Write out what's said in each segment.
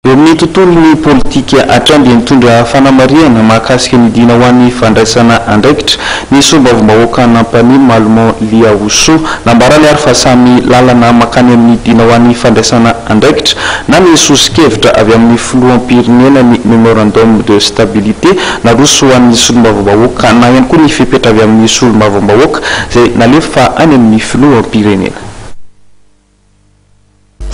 Amin'ny tontolon'ny politika hatrany dia nitondra fanamariana mahakasika ny dina ho an'ny fandraisana andraikitra ny sombavombahoaka nampany Malmo Liaousso nambarale ary fa samy lalana makany amin'ny dina ho an'ny fandraisana andraikitra na ny sosikevitra avy amin'ny filoham-pirenena ny memorandum de stabilité naroso ho an'ny sombavombahoaka na ihany koa ny fipetra avy amin'ny sombavombahoaka izay nalefa any amin'ny filoham-pirenena.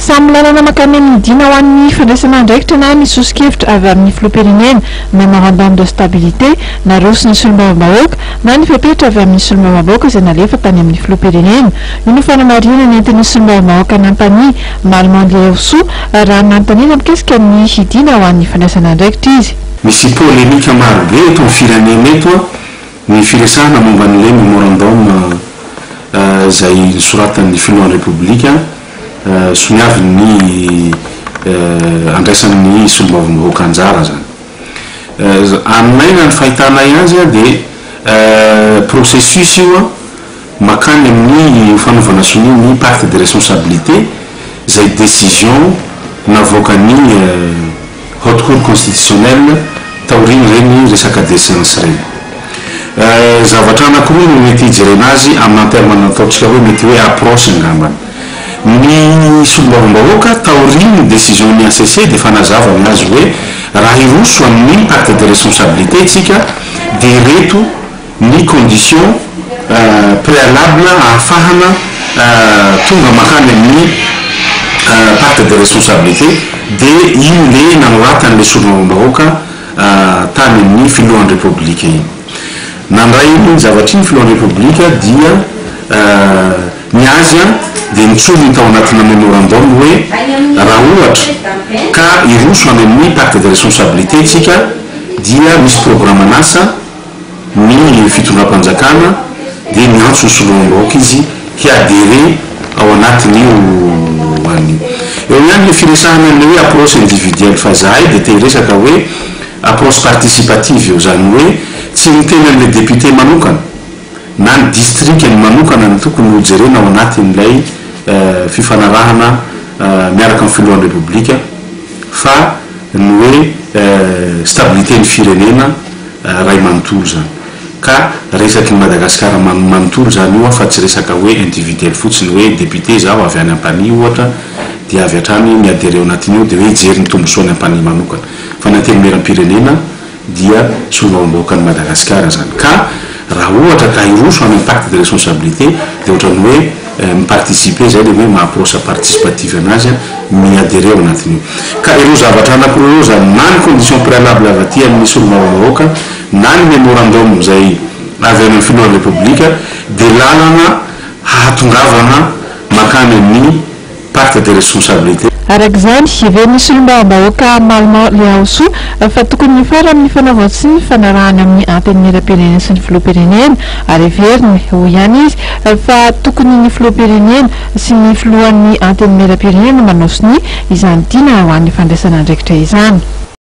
Samy lalana makany amin'ny dina ho an'ny fandraisana andraikitra na ny sosikevitra avy amin'ny filoham-pirenena memorandum de stabilité naroso ny sombavombahoaka na ny fipetra avy amin'ny sombavombahoaka izay nalefa tany amin'ny filoham-pirenena. Io ny fanamariana nentin'ny sombavombahoaka nampany Malmo Liaousso raha nanontaniana mikasika ny hidina ho an'ny fandraisana andraikitra izy. Misy polémika maro be eto amin'ny firenena eto ny firesahana momba an'ilay memorandum izay nosoratan'ny filohan'ny repoblika soniavy ny andraisan'ny sombavombahoaka anjara zany. Aminay na ny fahitanay azy dia processus io makany amin'ny fanaovana soni ny pacte de responsabilité izay décision navoakan'ny haute cour constitutionnelle taoriny reny resaka décence reny. Zavatra anankiroa no mety hijerena azy amin'ny terme ataontsika hoe mety hoe approche angambany. Ny sombavombahoaka taoriny décision ny ACC dia fanazavany azy hoe raha iroso amin'ny pacte de responsabilité itsika dia reto ny condition préalable ahafahana tonga makany amin'ny pacte de responsabilité dia io le nanoratan'le sombavombahoaka tany amin'ny filohan'ny repoblika iny. Nandray ny zavatra iny filohan'ny repoblika dia ny azy dia nitsony tao anatina memorandum hoe raha ohatra ka iroso any amin'ny pacte de responsabilité itsika dia misy programme anasa ny fitondram-panjakana dia miantso ny sombavombahoaka izy hiadere ao anatin'io anio. Eo ihany le firesahana an'le hoe approche individuelle fa zahay dia te resaka hoe approche participative io zany hoe tsy miteny an'le député manokana na ny districtny manokana ny tokony hojerena ao anatin'ilay fifanarahana miaraka amin'ny filohan'ny repoblika fa ny hoe stabilité ny firenena ray manontolo zany ka resaky Madagasikara manontolo zany io fa tsy resaka hoe individuel fotsiny hoe député zaho avy any ampany ohatra dia avy hatrany miadere ao anatin'io dia hoe hijery ny tombosoany ampany manokana fa nantelomeram-pirenena dia sombavombahoaka ny Madagasikara zany ka raha ohatra ka iroso amin'ny pacte de responsabilité dia ohatrany hoe miparticiper zay le hoe mahaproche participative anazy miadere ao anatin'io. Ka ireo zavatra anankiroa zany na ny condition préalable avy aty amin'ny sombavombahoaka na ny memorandum izay avy amin'ny filohan'ny repoblika dia lalana hahatongavana makany amin'ny pacte de responsabilité. Arak'izany heveriny sombavombahoaka Malmo Liaousso fa tokony mifara amin'ny fanaovana sy ny fanarahana amin'ny antenimieram-pirenena sy ny filoham-pirenena ary heveriny ho ihany izy fa tokony ny filoham-pirenena sy ny filohan'ny antenimieram-pirenena manao soni izany dina ho an'ny fandraisana andraikitra izany.